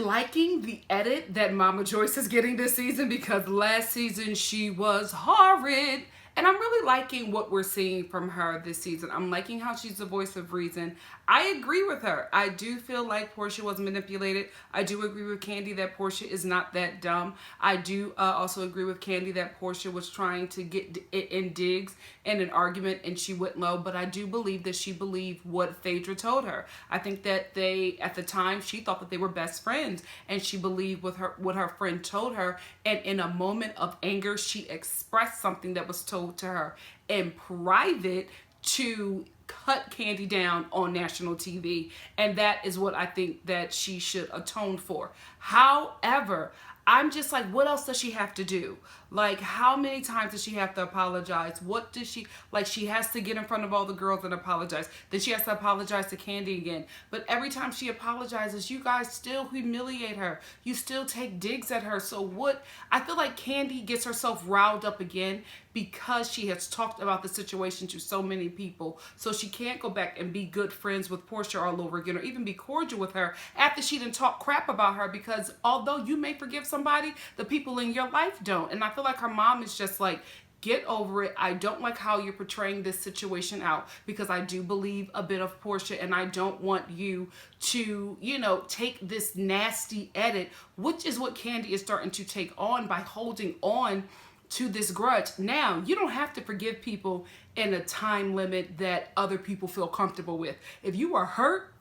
liking the edit that Mama Joyce is getting this season, because last season she was horrid. And I'm really liking what we're seeing from her this season. I'm liking how she's the voice of reason. I agree with her. I do feel like Portia was manipulated. I do agree with Candy that Portia is not that dumb. I do also agree with Candy that Portia was trying to get in digs in an argument and she went low. But I do believe that she believed what Phaedra told her. I think that they, at the time, she thought that they were best friends. And she believed what her friend told her. And in a moment of anger, she expressed something that was told to her in private to cut Candy down on national TV. And that is what I think that she should atone for. However, I'm just like, what else does she have to do? Like, how many times does she have to apologize? What does she, like, she has to get in front of all the girls and apologize. Then she has to apologize to Candy again. But every time she apologizes, you guys still humiliate her. You still take digs at her. So what, I feel like Candy gets herself riled up again because she has talked about the situation to so many people. So she can't go back and be good friends with Portia all over again, or even be cordial with her after she done talk crap about her, because although you may forgive somebody, the people in your life don't. And I feel like her mom is just like, get over it. I don't like how you're portraying this situation out, because I do believe a bit of Portia, and I don't want you to, you know, take this nasty edit, which is what Candy is starting to take on by holding on to this grudge. Now, you don't have to forgive people in a time limit that other people feel comfortable with. If you are hurt,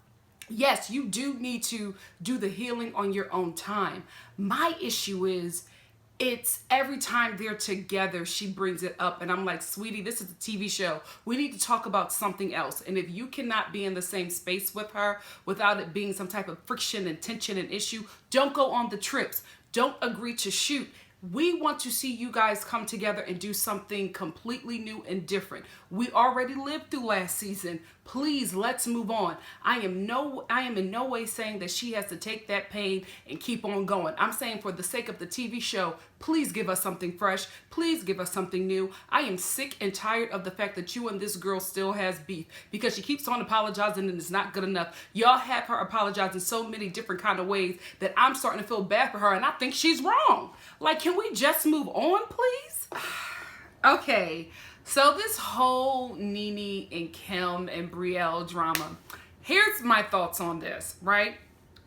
yes, you do need to do the healing on your own time. My issue is, it's every time they're together, she brings it up. And I'm like, sweetie, this is a TV show. We need to talk about something else. And if you cannot be in the same space with her without it being some type of friction and tension and issue, don't go on the trips. Don't agree to shoot. We want to see you guys come together and do something completely new and different. We already lived through last season. Please, let's move on. I am in no way saying that she has to take that pain and keep on going. I'm saying, for the sake of the TV show, please give us something fresh. Please give us something new. I am sick and tired of the fact that you and this girl still has beef, because she keeps on apologizing and it's not good enough. Y'all have her apologizing so many different kind of ways that I'm starting to feel bad for her, and I think she's wrong. Like, can we just move on, please? Okay, so this whole Nene and Kim and Brielle drama, here's my thoughts on this, right?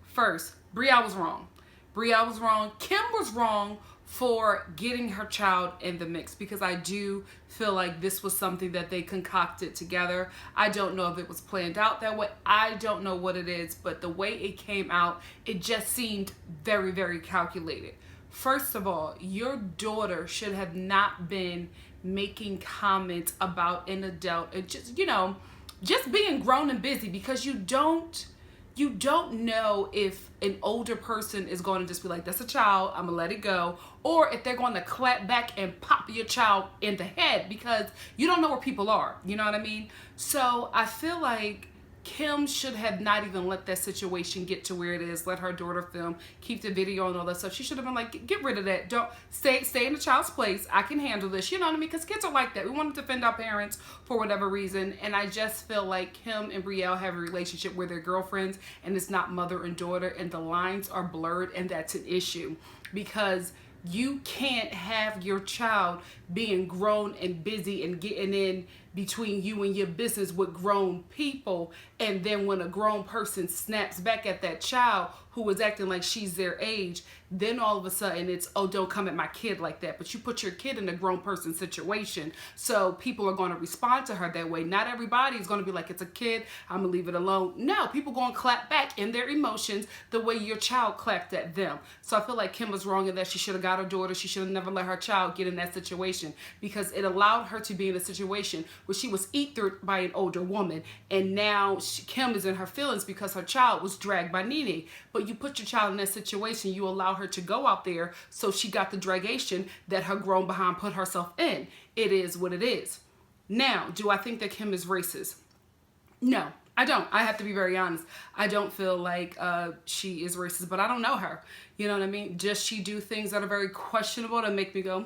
First, Brielle was wrong. Brielle was wrong. Kim was wrong for getting her child in the mix, because I do feel like this was something that they concocted together. I don't know if it was planned out that way. I don't know what it is, but the way it came out, it just seemed very, very calculated. First of all, your daughter should have not been making comments about an adult, and just, you know, just being grown and busy, because you don't know if an older person is going to just be like, that's a child, I'm gonna let it go, or if they're going to clap back and pop your child in the head, because you don't know where people are, you know what I mean? So I feel like Kim should have not even let that situation get to where it is. Let her daughter film, keep the video and all that stuff. She should have been like, get rid of that. Don't stay in the child's place. I can handle this. You know what I mean? Because kids are like that. We want to defend our parents for whatever reason. And I just feel like Kim and Brielle have a relationship where they're girlfriends and it's not mother and daughter, and the lines are blurred, and that's an issue, because you can't have your child being grown and busy and getting in between you and your business with grown people, and then when a grown person snaps back at that child who was acting like she's their age, then all of a sudden it's, oh, don't come at my kid like that. But you put your kid in a grown person situation, so people are going to respond to her that way. Not everybody is going to be like, it's a kid, I'm gonna leave it alone. No, people going to clap back in their emotions the way your child clapped at them. So I feel like Kim was wrong in that she should have got her daughter. She should have never let her child get in that situation, because it allowed her to be in a situation where she was ethered by an older woman, and now Kim is in her feelings because her child was dragged by Nene. But you put your child in that situation, you allow her to go out there, so she got the dragation that her grown behind put herself in. It is what it is. Now, do I think that Kim is racist? No, I don't. I have to be very honest. I don't feel like she is racist, but I don't know her. You know what I mean? Does she do things that are very questionable to make me go,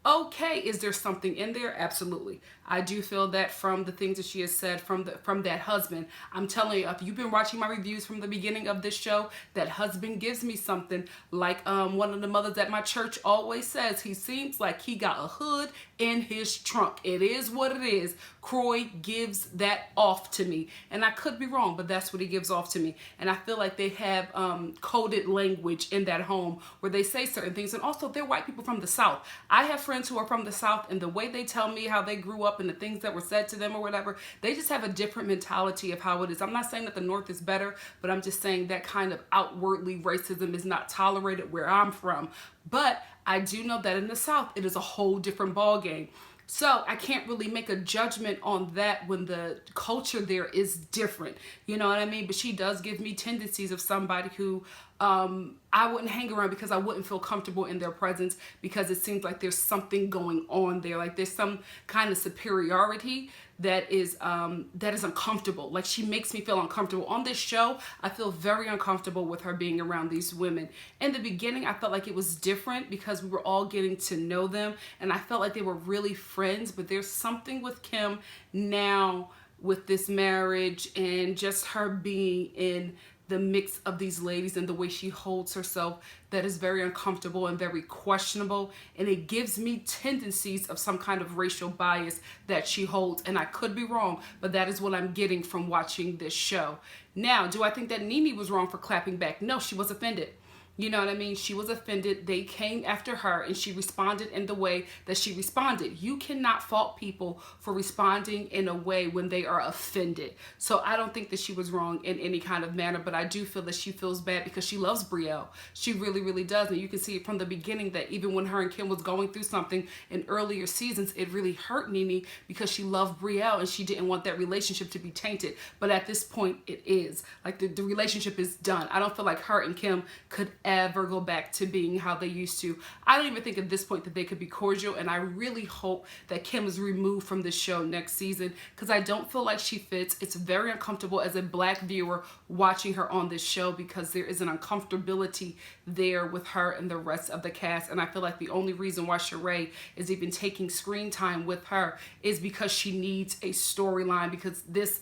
Okay, is there something in there? Absolutely. I do feel that from the things that she has said from that husband. I'm telling you, if you've been watching my reviews from the beginning of this show, that husband gives me something like one of the mothers at my church always says. He seems like he got a hood in his trunk. It is what it is. Croy gives that off to me, and I could be wrong, but that's what he gives off to me. And I feel like they have coded language in that home where they say certain things, and also they're white people from the South. I have friends who are from the South, and the way they tell me how they grew up and the things that were said to them or whatever, they just have a different mentality of how it is. I'm not saying that the North is better, but I'm just saying that kind of outwardly racism is not tolerated where I'm from. But I do know that in the South, it is a whole different ball game. So I can't really make a judgment on that when the culture there is different. You know what I mean? But she does give me tendencies of somebody who I wouldn't hang around because I wouldn't feel comfortable in their presence, because it seems like there's something going on there. Like there's some kind of superiority that is uncomfortable. Like she makes me feel uncomfortable. On this show, I feel very uncomfortable with her being around these women. In the beginning, I felt like it was different because we were all getting to know them, and I felt like they were really friends, but there's something with Kim now with this marriage and just her being in the mix of these ladies and the way she holds herself that is very uncomfortable and very questionable, and it gives me tendencies of some kind of racial bias that she holds, and I could be wrong, but that is what I'm getting from watching this show. Now, do I think that Nene was wrong for clapping back? No, she was offended. You know what I mean? She was offended. They came after her and she responded in the way that she responded. You cannot fault people for responding in a way when they are offended. So I don't think that she was wrong in any kind of manner, but I do feel that she feels bad because she loves Brielle. She really, really does. And you can see it from the beginning that even when her and Kim was going through something in earlier seasons, it really hurt Nene because she loved Brielle and she didn't want that relationship to be tainted. But at this point, it is. Like the relationship is done. I don't feel like her and Kim could ever go back to being how they used to. I don't even think at this point that they could be cordial, and I really hope that Kim is removed from this show next season because I don't feel like she fits. It's very uncomfortable as a black viewer watching her on this show because there is an uncomfortability there with her and the rest of the cast, and I feel like the only reason why Sheree is even taking screen time with her is because she needs a storyline, because this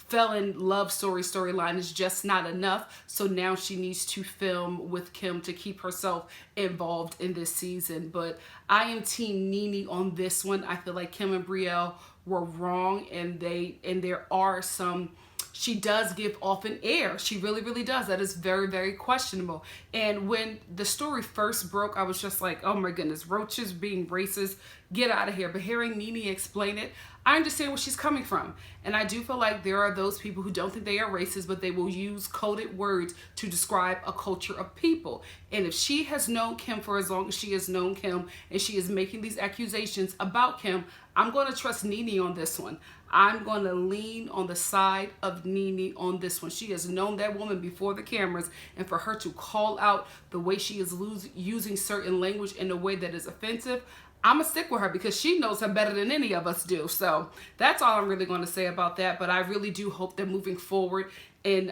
felon love storyline is just not enough. So now she needs to film with Kim to keep herself involved in this season. But I am team Nene on this one. I feel like Kim and Brielle were wrong, and there are some, she does give off an air. She really, really does. That is very, very questionable. And when the story first broke, I was just like, oh my goodness, roaches being racist, get out of here. But hearing Nene explain it, I understand where she's coming from. And I do feel like there are those people who don't think they are racist, but they will use coded words to describe a culture of people. And if she has known Kim for as long as she has known Kim, and she is making these accusations about Kim, I'm going to trust Nene on this one. I'm going to lean on the side of Nene on this one. She has known that woman before the cameras, and for her to call out the way she is using certain language in a way that is offensive, I'm going to stick with her because she knows her better than any of us do. So that's all I'm really going to say about that. But I really do hope that moving forward in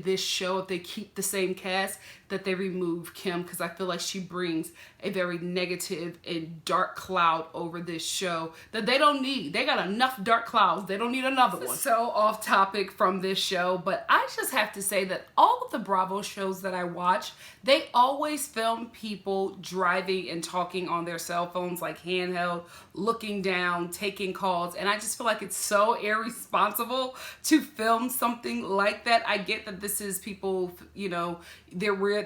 this show, if they keep the same cast, that they remove Kim, because I feel like she brings a very negative and dark cloud over this show that they don't need. They got enough dark clouds. They don't need another one. So off topic from this show, but I just have to say that all of the Bravo shows that I watch, they always film people driving and talking on their cell phones, like handheld, looking down, taking calls, and I just feel like it's so irresponsible to film something like that. I get that this is people, you know, they're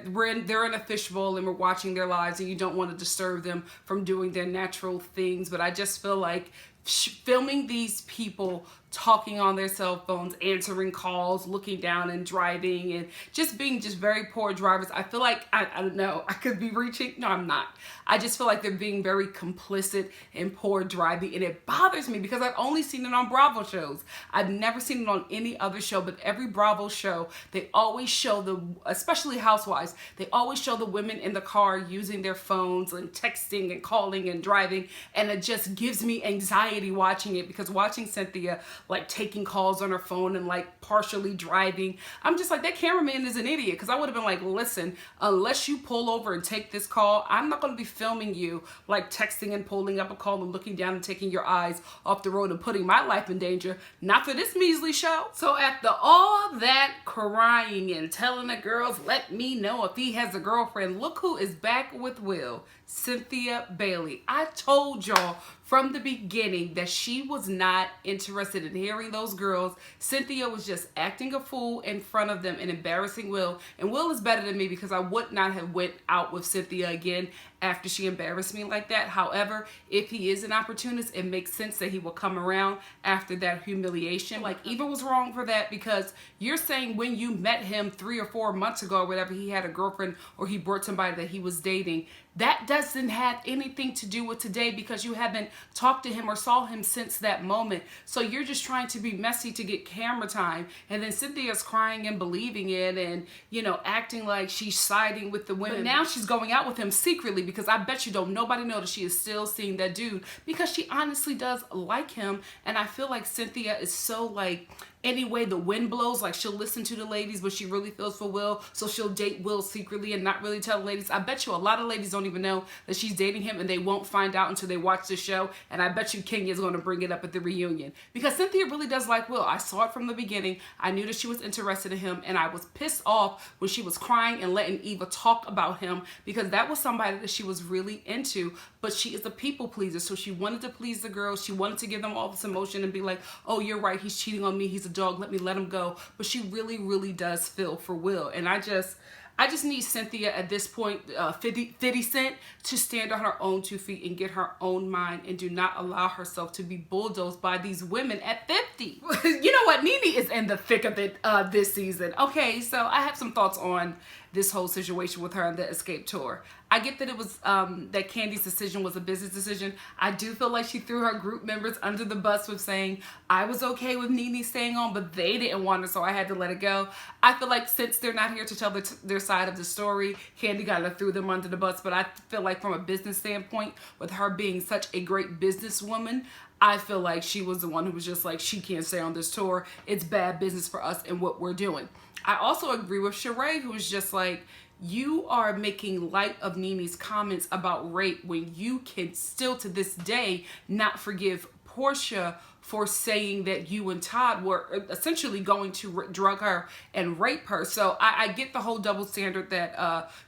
in a fishbowl and we're watching their lives, and you don't want to disturb them from doing their natural things, but I just feel like filming these people talking on their cell phones, answering calls, looking down and driving, and just being very poor drivers. I feel like, I don't know, I could be reaching. No, I'm not. I just feel like they're being very complicit in poor driving, and it bothers me because I've only seen it on Bravo shows. I've never seen it on any other show, but every Bravo show, they always show especially Housewives, they always show the women in the car using their phones and texting and calling and driving, and it just gives me anxiety watching it, because watching Cynthia, like taking calls on her phone and like partially driving. I'm just like, that cameraman is an idiot, because I would have been like, listen, unless you pull over and take this call, I'm not going to be filming you like texting and pulling up a call and looking down and taking your eyes off the road and putting my life in danger. Not for this measly show. So after all that crying and telling the girls, let me know if he has a girlfriend, look who is back with Will. Cynthia Bailey. I told y'all from the beginning that she was not interested in hearing those girls. Cynthia was just acting a fool in front of them and embarrassing Will. And Will is better than me, because I would not have went out with Cynthia again after she embarrassed me like that. However, if he is an opportunist, it makes sense that he will come around after that humiliation. Like, Eva was wrong for that, because you're saying when you met him 3 or 4 months ago or whatever, he had a girlfriend or he brought somebody that he was dating. That doesn't have anything to do with today, because you haven't talked to him or saw him since that moment. So you're just trying to be messy to get camera time. And then Cynthia's crying and believing it and, you know, acting like she's siding with the women. But now she's going out with him secretly, because I bet you don't nobody know that she is still seeing that dude, because she honestly does like him. And I feel like Cynthia is so like, any way the wind blows, like she'll listen to the ladies, but she really feels for Will, so she'll date Will secretly and not really tell the ladies. I bet you a lot of ladies don't even know that she's dating him, and they won't find out until they watch the show. And I bet you Kenya is going to bring it up at the reunion, because Cynthia really does like Will. I saw it from the beginning. I knew that she was interested in him, and I was pissed off when she was crying and letting Eva talk about him, because that was somebody that she was really into. But she is a people pleaser, so she wanted to please the girls. She wanted to give them all this emotion and be like, oh, you're right, he's cheating on me, he's a dog, let me let him go. But she really, really does feel for Will. And I just need Cynthia at this point, 50 Cent, to stand on her own 2 feet and get her own mind, and do not allow herself to be bulldozed by these women at 50. You know what? Nene is in the thick of it this season. Okay, so I have some thoughts on this whole situation with her and the Escape tour. I get that it was that Candy's decision was a business decision. I do feel like she threw her group members under the bus with saying, I was okay with Nene staying on, but they didn't want her, so I had to let it go. I feel like since they're not here to tell their side of the story, Candy kind of threw them under the bus. But I feel like from a business standpoint, with her being such a great businesswoman, I feel like she was the one who was just like, she can't stay on this tour. It's bad business for us and what we're doing. I also agree with Sheree, who was just like, you are making light of Nene's comments about rape when you can still to this day not forgive Portia for saying that you and Todd were essentially going to drug her and rape her. So I get the whole double standard that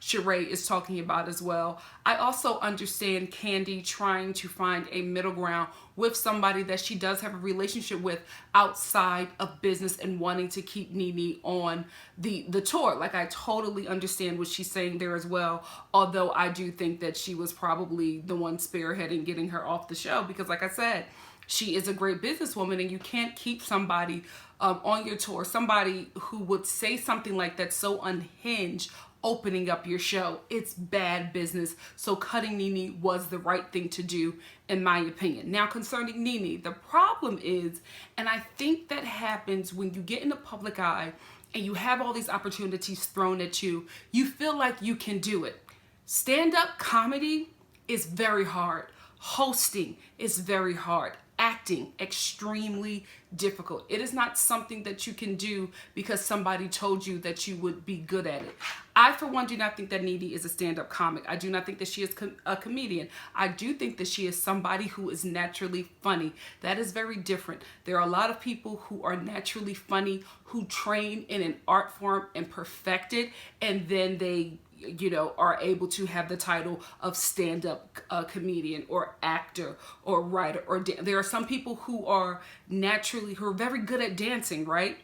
Sheree is talking about as well. I also understand Candy trying to find a middle ground with somebody that she does have a relationship with outside of business and wanting to keep Nene on the tour. Like, I totally understand what she's saying there as well. Although I do think that she was probably the one spearheading getting her off the show, because like I said, she is a great businesswoman, and you can't keep somebody on your tour, somebody who would say something like that so unhinged, opening up your show. It's bad business. So cutting Nene was the right thing to do, in my opinion. Now, concerning Nene, the problem is, and I think that happens when you get in the public eye and you have all these opportunities thrown at you, you feel like you can do it. Stand-up comedy is very hard. Hosting is very hard. Acting, extremely difficult. It is not something that you can do because somebody told you that you would be good at it. I, for one, do not think that Nene is a stand-up comic. I do not think that she is a comedian. I do think that she is somebody who is naturally funny. That is very different. There are a lot of people who are naturally funny, who train in an art form and perfect it, and then they, you know, are able to have the title of stand-up comedian or actor or writer or there are some people who are very good at dancing, right?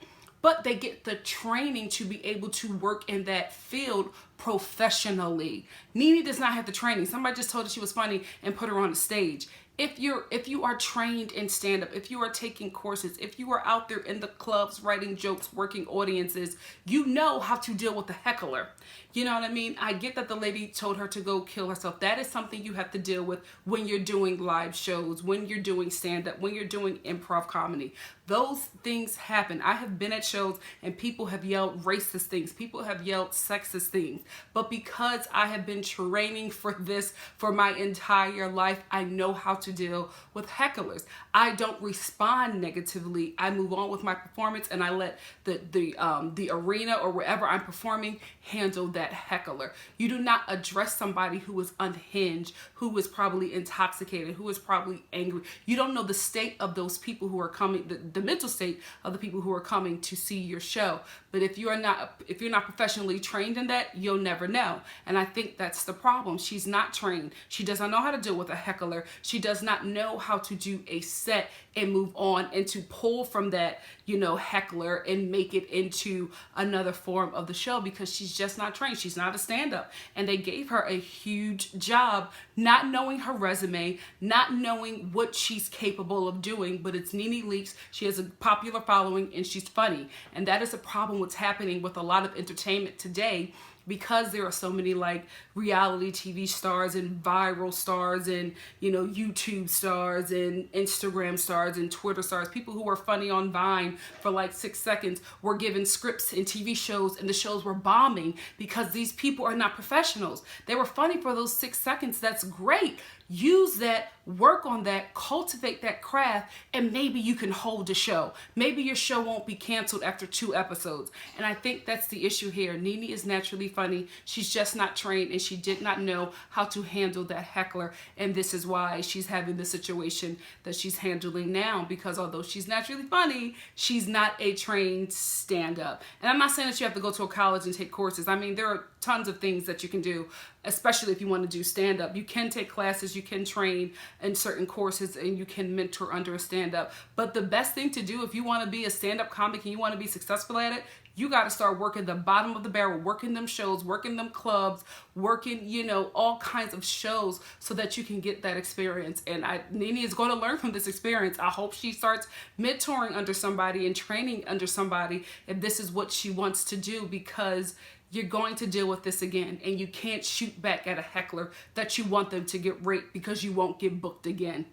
But they get the training to be able to work in that field professionally. Nene does not have the training. Somebody just told her she was funny and put her on the stage. If you are trained in stand-up, if you are taking courses, if you are out there in the clubs writing jokes, working audiences, you know how to deal with the heckler. You know what I mean? I get that the lady told her to go kill herself. That is something you have to deal with when you're doing live shows, when you're doing stand-up, when you're doing improv comedy. Those things happen. I have been at shows and people have yelled racist things. People have yelled sexist things. But because I have been training for this for my entire life, I know how to deal with hecklers. I don't respond negatively. I move on with my performance, and I let the arena or wherever I'm performing handle that heckler. You do not address somebody who is unhinged, who is probably intoxicated, who is probably angry. You don't know the state of those people who are coming, the mental state of the people who are coming to see your show. But if you're not professionally trained in that, you'll never know. And I think that's the problem. She's not trained. She does not know how to deal with a heckler. She does not know how to do a set and move on and to pull from that, heckler and make it into another form of the show, because she's just not trained. She's not a stand-up. And they gave her a huge job, not knowing her resume, not knowing what she's capable of doing. But it's Nene Leakes. She has a popular following and she's funny. And that is a problem what's happening with a lot of entertainment today, because there are so many like reality TV stars and viral stars and, YouTube stars and Instagram stars and Twitter stars, people who were funny on Vine for like 6 seconds, were given scripts and TV shows, and the shows were bombing because these people are not professionals. They were funny for those 6 seconds. That's great. Use that, work on that, cultivate that craft, and maybe you can hold the show. Maybe your show won't be canceled after 2 episodes. And I think that's the issue here. Nene is naturally funny. She's just not trained, and she did not know how to handle that heckler. And this is why she's having the situation that she's handling now, because although she's naturally funny, she's not a trained stand-up. And I'm not saying that you have to go to a college and take courses. I mean, there are tons of things that you can do, especially if you want to do stand-up. You can take classes, you can train in certain courses, and you can mentor under a stand-up. But the best thing to do if you want to be a stand-up comic and you want to be successful at it, you got to start working the bottom of the barrel, working them shows, working them clubs, working, all kinds of shows so that you can get that experience. And Nene is going to learn from this experience. I hope she starts mentoring under somebody and training under somebody if this is what she wants to do, because you're going to deal with this again, and you can't shoot back at a heckler that you want them to get raped, because you won't get booked again.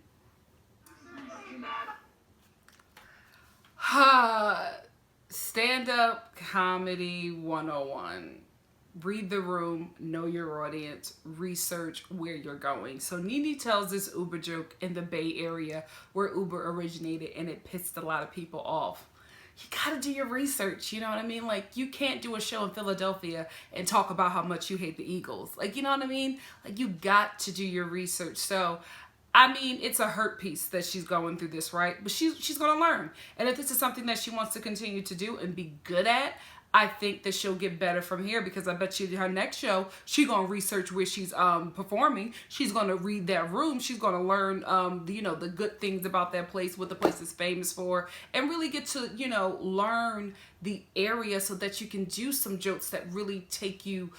Stand-up comedy 101. Read the room, know your audience, research where you're going. So Nene tells this Uber joke in the Bay Area where Uber originated, and it pissed a lot of people off. You gotta do your research, you know what I mean? Like, you can't do a show in Philadelphia and talk about how much you hate the Eagles. Like, you know what I mean? Like, you got to do your research. So, I mean, it's a hurt piece that she's going through this, right? But she's gonna learn. And if this is something that she wants to continue to do and be good at, I think that she'll get better from here, because I bet you her next show, she's going to research where she's performing. She's going to read that room. She's going to learn, the good things about that place, what the place is famous for, and really get to, learn the area so that you can do some jokes that really take you,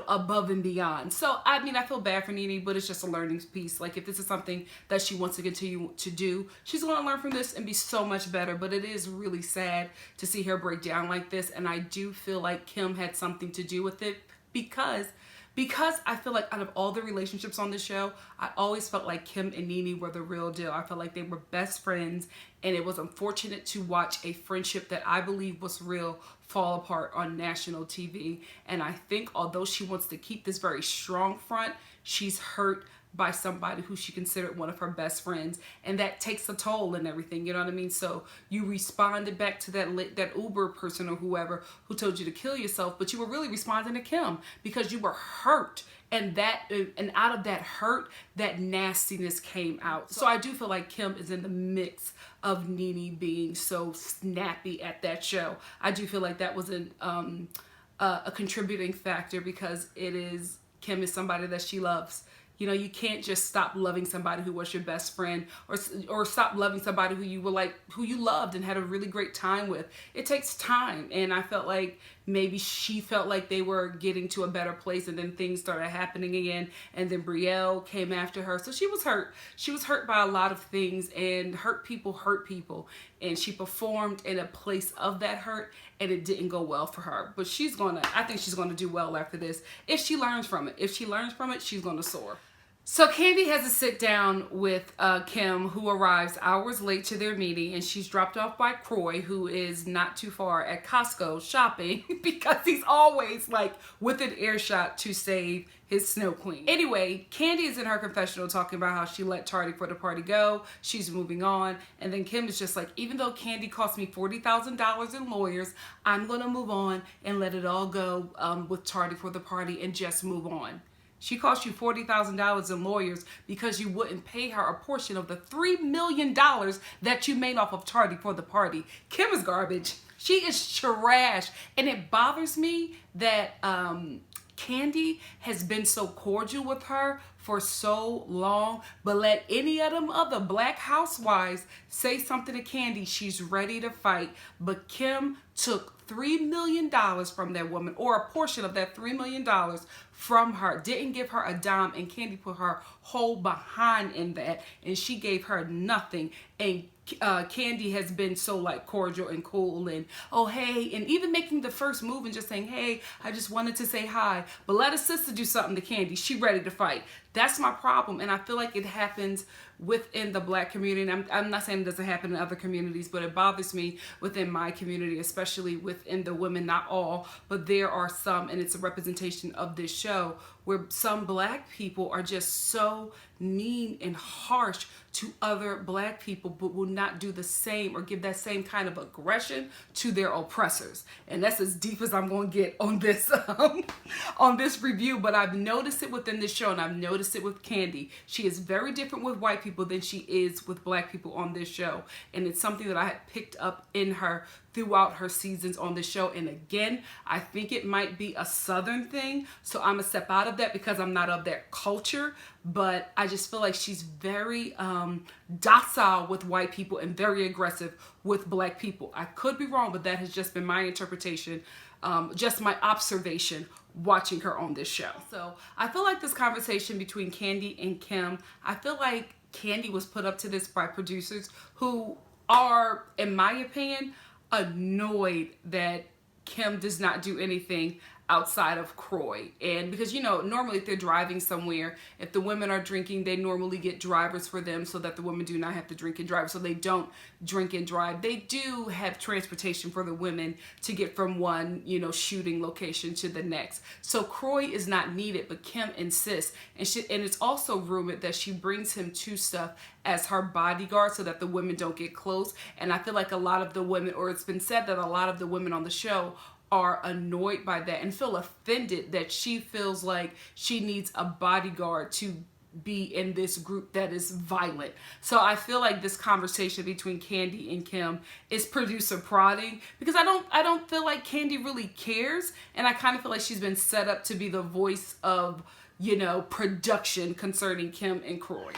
above and beyond. So, I mean, I feel bad for Nene, but it's just a learning piece. Like, if this is something that she wants to continue to do, she's going to learn from this and be so much better. But it is really sad to see her break down like this. And I do feel like Kim had something to do with it, because I feel like out of all the relationships on the show, I always felt like Kim and Nene were the real deal. I felt like they were best friends, and it was unfortunate to watch a friendship that I believe was real fall apart on national TV. And I think although she wants to keep this very strong front, she's hurt by somebody who she considered one of her best friends, and that takes a toll and everything, you know what I mean? So you responded back to that Uber person or whoever who told you to kill yourself, but you were really responding to Kim because you were hurt, and out of that hurt, that nastiness came out. So I do feel like Kim is in the mix of Nene being so snappy at that show. I do feel like that was a contributing factor, because Kim is somebody that she loves. You can't just stop loving somebody who was your best friend, or stop loving somebody who you loved and had a really great time with. It takes time. And I felt like maybe she felt like they were getting to a better place, and then things started happening again, and then Brielle came after her. So she was hurt. She was hurt by a lot of things, and hurt people. And she performed in a place of that hurt, and it didn't go well for her. But I think she's gonna do well after this if she learns from it. If she learns from it, she's gonna soar. So Candy has a sit down with Kim, who arrives hours late to their meeting, and she's dropped off by Croy, who is not too far at Costco shopping because he's always like within earshot to save his snow queen. Anyway, Candy is in her confessional talking about how she let Tardy for the party go. She's moving on. And then Kim is just like, even though Candy cost me $40,000 in lawyers, I'm going to move on and let it all go with Tardy for the party and just move on. She cost you $40,000 in lawyers because you wouldn't pay her a portion of the $3 million that you made off of Tardy for the party. Kim is garbage. She is trash. And it bothers me that Candy has been so cordial with her for so long, but let any of them other black housewives say something to Candy, she's ready to fight. But Kim took $3 million from that woman, or a portion of that $3 million from her, didn't give her a dime, and Candy put her whole behind in that, and she gave her nothing. And Candy has been so like cordial and cool and oh hey, and even making the first move and just saying, hey, I just wanted to say hi. But let a sister do something to Candy, she ready to fight. That's my problem, and I feel like it happens within the black community. And I'm not saying it doesn't happen in other communities, but it bothers me within my community, especially within the women, not all, but there are some, and it's a representation of this show, where some black people are just so mean and harsh to other black people, but will not do the same or give that same kind of aggression to their oppressors. And that's as deep as I'm going to get on this on this review. But I've noticed it within this show, and I've noticed it with Candy. She is very different with white people than she is with black people on this show, and it's something that I had picked up in her throughout her seasons on the show. And again, I think it might be a Southern thing, so I'm gonna step out of that because I'm not of that culture, but I just feel like she's very docile with white people and very aggressive with black people. I could be wrong, but that has just been my interpretation, just my observation watching her on this show. So I feel like this conversation between Candy and Kim, I feel like Candy was put up to this by producers who are, in my opinion, annoyed that Kim does not do anything outside of Croy. And because, you know, normally if they're driving somewhere, if the women are drinking, they normally get drivers for them so that the women do not have to drink and drive, so they don't drink and drive. They do have transportation for the women to get from one, you know, shooting location to the next. So Croy is not needed, but Kim insists. And it's also rumored that she brings him to stuff as her bodyguard so that the women don't get close. And I feel like a lot of the women, or it's been said that a lot of the women on the show are annoyed by that and feel offended that she feels like she needs a bodyguard to be in this group that is violent. So I feel like this conversation between Candy and Kim is producer prodding, because I don't feel like Candy really cares, and I kind of feel like she's been set up to be the voice of, you know, production concerning Kim and Croy.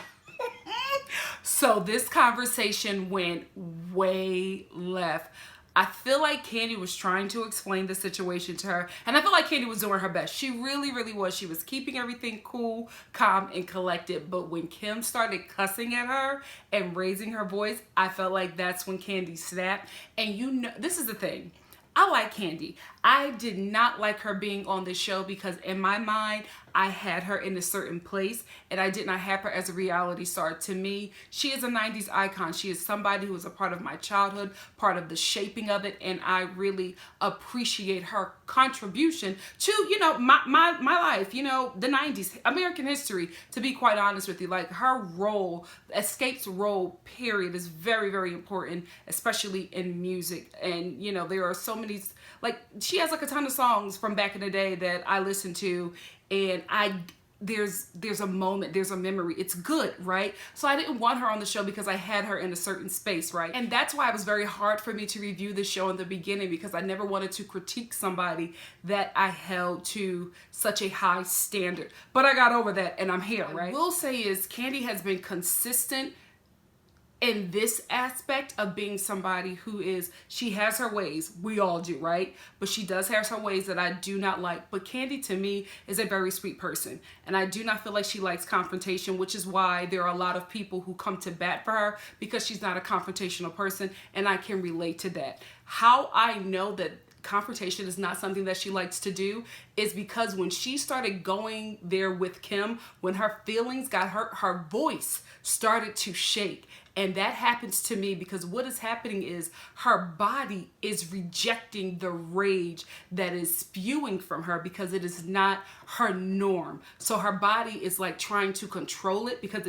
So this conversation went way left. I feel like Candy was trying to explain the situation to her, and I feel like Candy was doing her best. She really, really was. She was keeping everything cool, calm, and collected. But when Kim started cussing at her and raising her voice, I felt like that's when Candy snapped. And you know, this is the thing. I like Candy. I did not like her being on this show because in my mind, I had her in a certain place, and I did not have her as a reality star. To me, she is a 90s icon. She is somebody who was a part of my childhood, part of the shaping of it, and I really appreciate her contribution to, you know, my life, you know, the 90s, American history, to be quite honest with you. Like, her role, Escape's role, period, is very, very important, especially in music. And, you know, there are so many, like, she has like a ton of songs from back in the day that I listen to, and there's a moment, there's a memory. It's good, right? So I didn't want her on the show because I had her in a certain space, right? And that's why it was very hard for me to review the show in the beginning, because I never wanted to critique somebody that I held to such a high standard. But I got over that, and I'm here, right? What I will say is Candy has been consistent in this aspect of being somebody who is, she has her ways, we all do, right? But she does have her ways that I do not like. But Candy, to me, is a very sweet person, and I do not feel like she likes confrontation, which is why there are a lot of people who come to bat for her, because she's not a confrontational person, and I can relate to that. How I know that confrontation is not something that she likes to do, is because when she started going there with Kim, when her feelings got hurt, her voice started to shake. And that happens to me because what is happening is her body is rejecting the rage that is spewing from her because it is not her norm. So her body is like trying to control it because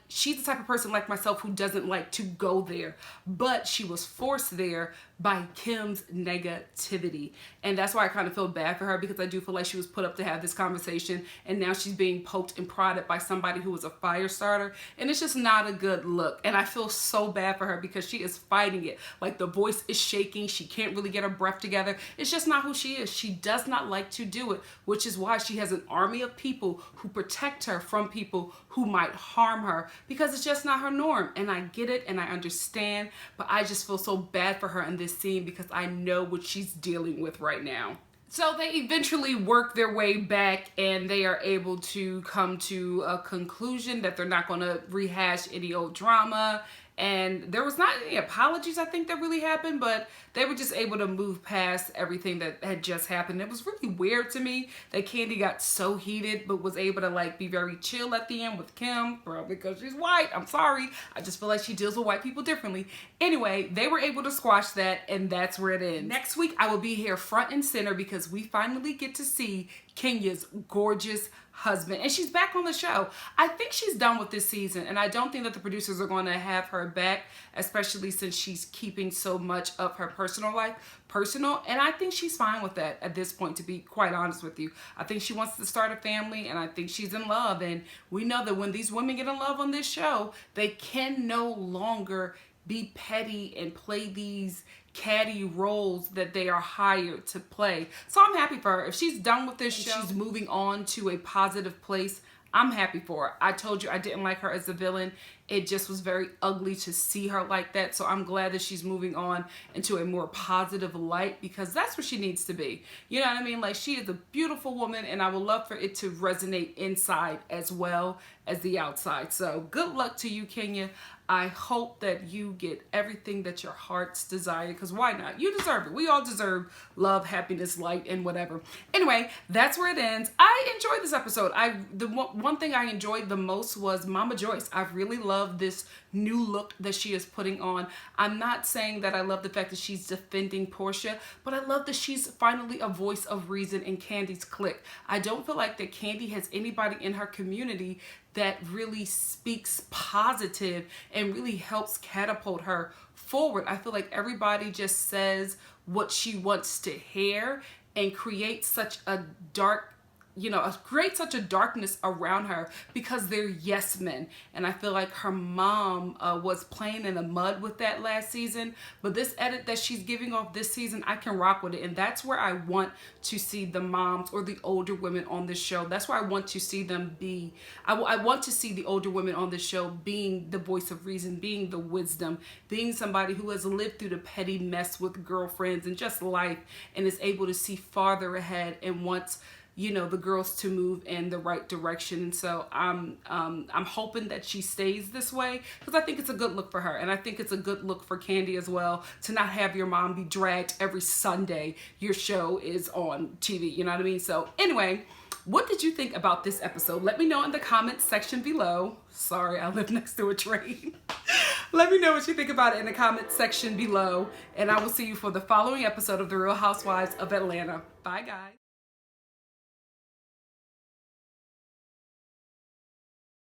she's the type of person like myself who doesn't like to go there, but she was forced there by Kim's negativity. And that's why I kind of feel bad for her, because I do feel like she was put up to have this conversation, and now she's being poked and prodded by somebody who was a fire starter, and it's just not a good look. And I feel so bad for her because she is fighting it. Like, the voice is shaking, she can't really get her breath together. It's just not who she is. She does not like to do it, which is why she has an army of people who protect her from people who might harm her, because it's just not her norm. And I get it and I understand, but I just feel so bad for her in this scene because I know what she's dealing with right now. So they eventually work their way back, and they are able to come to a conclusion that they're not going to rehash any old drama. And there was not any apologies, I think, that really happened, but they were just able to move past everything that had just happened. It was really weird to me that Kandi got so heated, but was able to like be very chill at the end with Kim, probably because she's white. I'm sorry. I just feel like she deals with white people differently. Anyway, they were able to squash that, and that's where it ends. Next week, I will be here front and center because we finally get to see Kenya's gorgeous husband, and she's back on the show. I think she's done with this season, and I don't think that the producers are going to have her back, especially since she's keeping so much of her personal life personal, and I think she's fine with that at this point, to be quite honest with you. I think she wants to start a family, and I think she's in love, and we know that when these women get in love on this show, they can no longer be petty and play these catty roles that they are hired to play. So I'm happy for her. If she's done with this show, she's moving on to a positive place, I'm happy for her. I told you I didn't like her as a villain. It just was very ugly to see her like that. So I'm glad that she's moving on into a more positive light, because that's where she needs to be. You know what I mean? Like, she is a beautiful woman, and I would love for it to resonate inside as well as the outside. So good luck to you, Kenya. I hope that you get everything that your heart's desire, because why not? You deserve it. We all deserve love, happiness, light, and whatever. Anyway, that's where it ends. I enjoyed this episode. The one thing I enjoyed the most was Mama Joyce. I really love this new look that she is putting on. I'm not saying that I love the fact that she's defending Portia, but I love that she's finally a voice of reason in Kandi's clique. I don't feel like that Kandi has anybody in her community that really speaks positive and really helps catapult her forward. I feel like everybody just says what she wants to hear and creates such a dark, create such a darkness around her because they're yes men. And I feel like her mom was playing in the mud with that last season, but this edit that she's giving off this season, I can rock with it. And that's where I want to see the moms or the older women on this show. That's where I want to see them be. I want to see the older women on this show being the voice of reason, being the wisdom, being somebody who has lived through the petty mess with girlfriends and just life, and is able to see farther ahead and wants the girls to move in the right direction. And so I'm hoping that she stays this way, because I think it's a good look for her, and I think it's a good look for Kandi as well, to not have your mom be dragged every Sunday your show is on TV. You know what I mean? So anyway, what did you think about this episode? Let me know in the comments section below. Sorry, I live next to a train. Let me know what you think about it in the comments section below, and I will see you for the following episode of The Real Housewives of Atlanta. Bye, guys.